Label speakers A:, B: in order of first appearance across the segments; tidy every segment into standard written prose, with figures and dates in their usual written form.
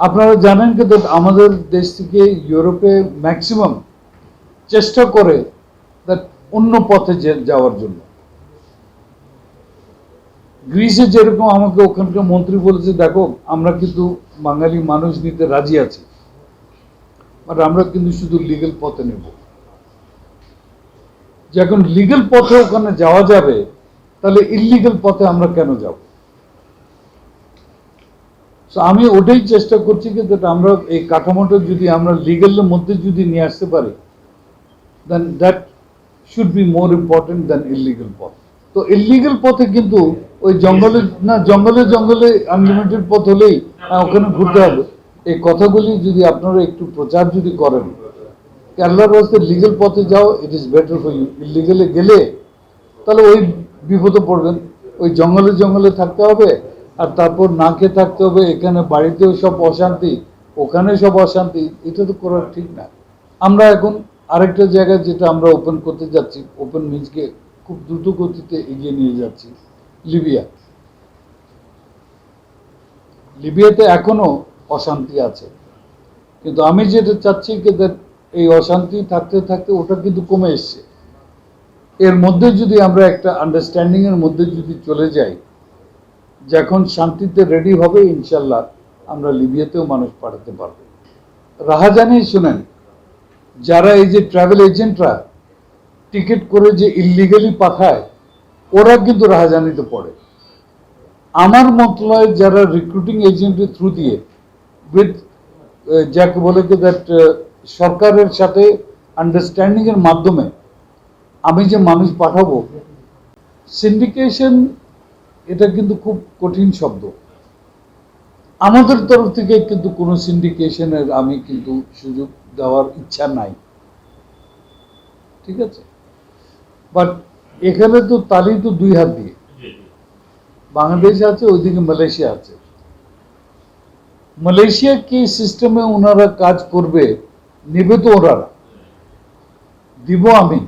A: আপনারা জানেন কিন্তু আমাদের দেশ থেকে ইউরোপে ম্যাক্সিমাম চেষ্টা করে দ্যাট অন্য পথে যাওয়ার জন্য। গ্রিসে যেরকম আমাকে ওখানকার মন্ত্রী বলেছে, দেখো আমরা কিন্তু বাঙালি মানুষ নিতে রাজি আছি, বাট আমরা কিন্তু শুধু লিগেল পথে নেব। যখন লিগেল পথে ওখানে যাওয়া যাবে, তাহলে ইললিগেল পথে আমরা কেন যাব? আমি ওটাই চেষ্টা করছি কিন্তু আমরা এই কাঠামোটা যদি আমরা লিগেলের মধ্যে যদি নিয়ে আসতে পারি, then that should be more important than illegal পথ। তো ইললিগেল পথে কিন্তু ওই জঙ্গলে না, জঙ্গলে জঙ্গলে আনলিমিটেড পথ হলেই ওখানে ঘুরতে হবে। এই কথাগুলি যদি আপনারা একটু প্রচার যদি করেন, কেরালার রাস্তায় লিগেল পথে যাও, it is better for you. ইললিগেলে গেলে তাহলে ওই বিপদে পড়বেন, ওই জঙ্গলে জঙ্গলে থাকতে হবে, আর তারপর না খেয়ে থাকতে হবে। এখানে বাড়িতেও সব অশান্তি, ওখানে সব অশান্তি, এটা তো করা ঠিক না। আমরা এখন আরেকটা জায়গায় যেটা আমরা ওপেন করতে যাচ্ছি, ওপেন মিন্সকে খুব দ্রুত গতিতে এগিয়ে নিয়ে যাচ্ছি, লিবিয়া। লিবিয়াতে এখনো অশান্তি আছে, কিন্তু আমি যেটা চাচ্ছি যে এই অশান্তি থাকতে থাকতে ওটা কিন্তু কমে এসছে। এর মধ্যে যদি আমরা একটা আন্ডারস্ট্যান্ডিং এর মধ্যে যদি চলে যাই, যখন শান্তিতে রেডি হবে ইনশাল্লাহ আমরা লিবিয়াতেও মানুষ পাঠাতে পারবো। রাহাজানি শুনেন, যারা এই যে ট্রাভেল এজেন্টরা টিকিট করে যে ইললিগালি পাঠায়, ওরা কিন্তু রাহাজানিতে পড়ে। আমার মন্ত্রণালয়ের যারা রিক্রুটিং এজেন্টের থ্রু দিয়ে উইথ যাকে বলে কি দ্যাট সরকারের সাথে আন্ডারস্ট্যান্ডিং এর মাধ্যমে আমি যে মানুষ পাঠাবো, সিন্ডিকেশন এটা কিন্তু খুব কঠিন শব্দ। আমাদের তরফ থেকে কিন্তু কোনো সিন্ডিকেশনের আমি কিন্তু সুযোগ দেওয়ার ইচ্ছা নাই, ঠিক আছে? বাট এখানে তো তালি তো দুই হাত দিয়ে, বাংলাদেশ আছে, ওইদিকে মালয়েশিয়া আছে। মালয়েশিয়া কি সিস্টেমে ওনারা কাজ করবে, নেবে তো ওনারা, দিব আমি।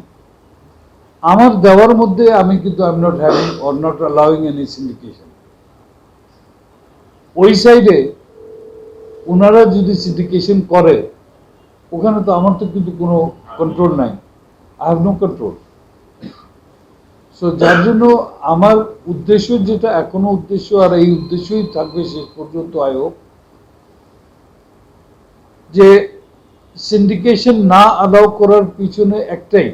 A: আমার দেওয়ার মধ্যে আমি কিন্তু I am not having or not allowing any syndication. ওই সাইডে ওনারা যদি সিন্ডিকেশন করে, ওখানে তো আমার তো কিন্তু কোনো কন্ট্রোল নাই, I have no control. So যার জন্য আমার উদ্দেশ্য যেটা এখনো উদ্দেশ্য, আর এই উদ্দেশ্যই থাকবে শেষ পর্যন্ত, আই হোপ, যে সিন্ডিকেশন না অ্যালাউ করার পিছনে একটাই,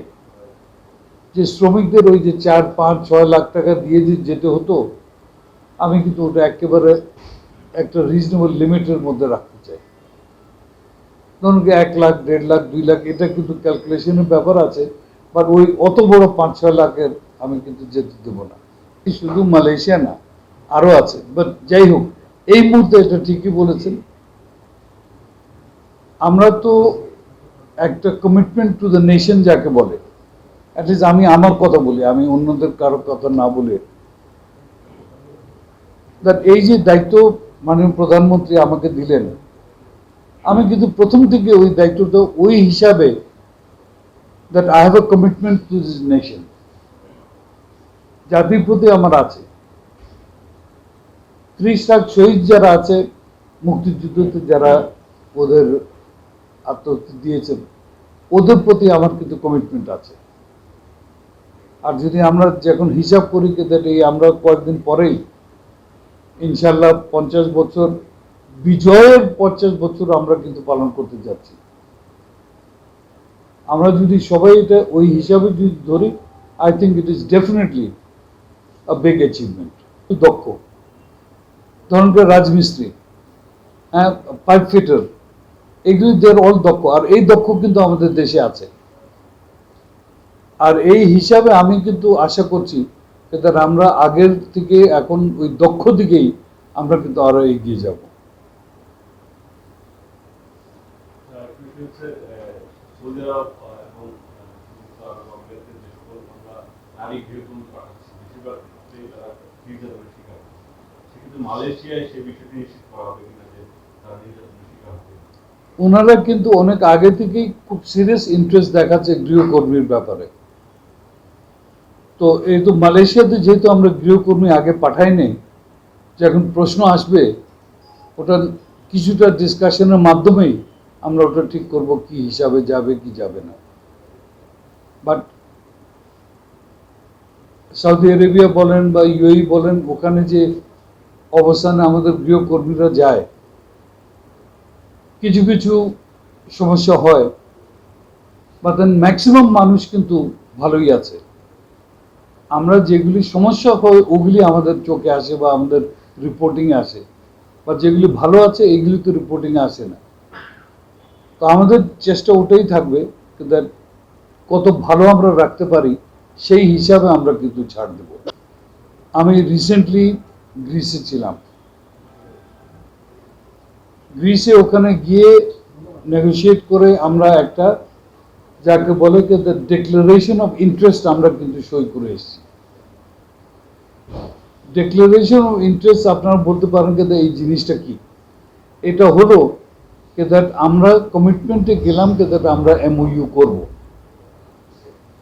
A: যে শ্রমিকদের ওই যে 4, 5, 6 লাখ টাকা দিয়ে যেতে হতো, আমি কিন্তু ওটা একেবারে একটা রিজনেবল লিমিটের মধ্যে রাখতে চাই। ধরুন 1 লাখ, 1.5 লাখ, 2 লাখ, এটা কিন্তু ক্যালকুলেশনের ব্যাপার আছে, বাট ওই অত বড় 5-6 লাখের আমি কিন্তু যেতে দেবো না। শুধু মালয়েশিয়া না, আরো আছে। বাট যাই হোক, এই মুহূর্তে এটা ঠিকই বলেছেন, আমরা তো একটা কমিটমেন্ট টু দ্য নেশন যাকে বলে, অ্যাটলিস্ট আমি আমার কথা বলি, আমি অন্যদের কারো কথা না বলে, দ্যাট এই যে দায়িত্ব মাননীয় প্রধানমন্ত্রী আমাকে দিলেন, আমি কিন্তু প্রথম থেকে ওই দায়িত্বটা ওই হিসাবে, that I have a commitment to this nation, জাতির প্রতি আমার আছে। 30 লাখ শহীদ যারা আছে মুক্তিযুদ্ধতে, যারা ওদের আত্মহত্যা দিয়েছেন, ওদের প্রতি আমার কিন্তু কমিটমেন্ট আছে। আর যদি আমরা যখন হিসাব করি এই আমরা কয়েকদিন পরেই ইনশাল্লাহ 50 বছর বিজয়ের 50 বছর আমরা কিন্তু পালন করতে যাচ্ছি। আমরা যদি সবাই এটা ওই হিসাবে যদি ধরি, I think it is definitely a big achievement. দক্ষ, ধরুন রাজমিস্ত্রি, হ্যাঁ, পাইপ ফিটার, এগুলি দেয়ার অল দক্ষ, আর এই দক্ষ কিন্তু আমাদের দেশে আছে। আর এই হিসাবে আমি কিন্তু আশা করছি যে আমরা আগের থেকে এখন ওই দক্ষ দিকেই আমরা কিন্তু আরো এগিয়ে যাব। ওনারা কিন্তু অনেক আগে থেকেই খুব সিরিয়াস ইন্টারেস্ট দেখাচ্ছে গৃহকর্মীর ব্যাপারে। তো এই তো মালয়েশিয়াতে যেহেতু আমরা গৃহকর্মী আগে পাঠাই নেই, যখন প্রশ্ন আসবে ওটা কিছুটা ডিসকাশনের মাধ্যমেই আমরা ওটা ঠিক করব কি হিসাবে যাবে কি যাবে না। বাট সৌদি আরবিয়া বলেন বা ইউএই বলেন, ওখানে যে অবস্থানে আমাদের গৃহকর্মীরা যায়, কিছু কিছু সমস্যা হয়, বাট দেন ম্যাক্সিমাম মানুষ কিন্তু ভালোই আছে। আমরা যেগুলি সমস্যা হয় ওগুলি আমাদের চোখে আসে বা আমাদের রিপোর্টিংয়ে আসে, বা যেগুলি ভালো আছে এইগুলি তো রিপোর্টিংয়ে আসে না। তো আমাদের চেষ্টা ওটাই থাকবে দ্যাট কত ভালো আমরা রাখতে পারি সেই হিসাবে আমরা কিন্তু ছাড় দেব। আমি রিসেন্টলি গ্রিসে ছিলাম। গ্রিসে ওখানে গিয়ে নেগোশিয়েট করে আমরা একটা, যাকে বলে কি দ্য ডিক্লারেশন অফ ইন্টারেস্ট, আমরা কিন্তু সই করে এসেছি। ডিক্লারেশন অফ ইন্টারেস্ট আপনারা বলতে পারেন যে এই জিনিসটা কি। এটা হলো যে দ্যাট আমরা কমিটমেন্টে গেলাম যে দ্যাট আমরা এমওইউ করব।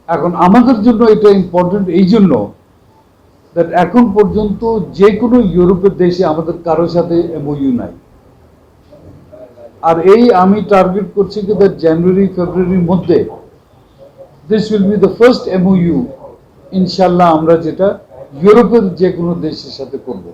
A: এখন আমাদের জন্য এটা ইম্পর্টেন্ট এই জন্য দ্যাট এখন পর্যন্ত যে কোনো ইউরোপের দেশে আমাদের কারোর সাথে এমওইউ নাই। আর এই আমি টার্গেট করছি যে দ্যাট জানুয়ারি ফেব্রুয়ারির মধ্যে this will be the first MoU ইনশাল্লাহ আমরা যেটা ইউরোপের যে কোনো দেশের সাথে করব।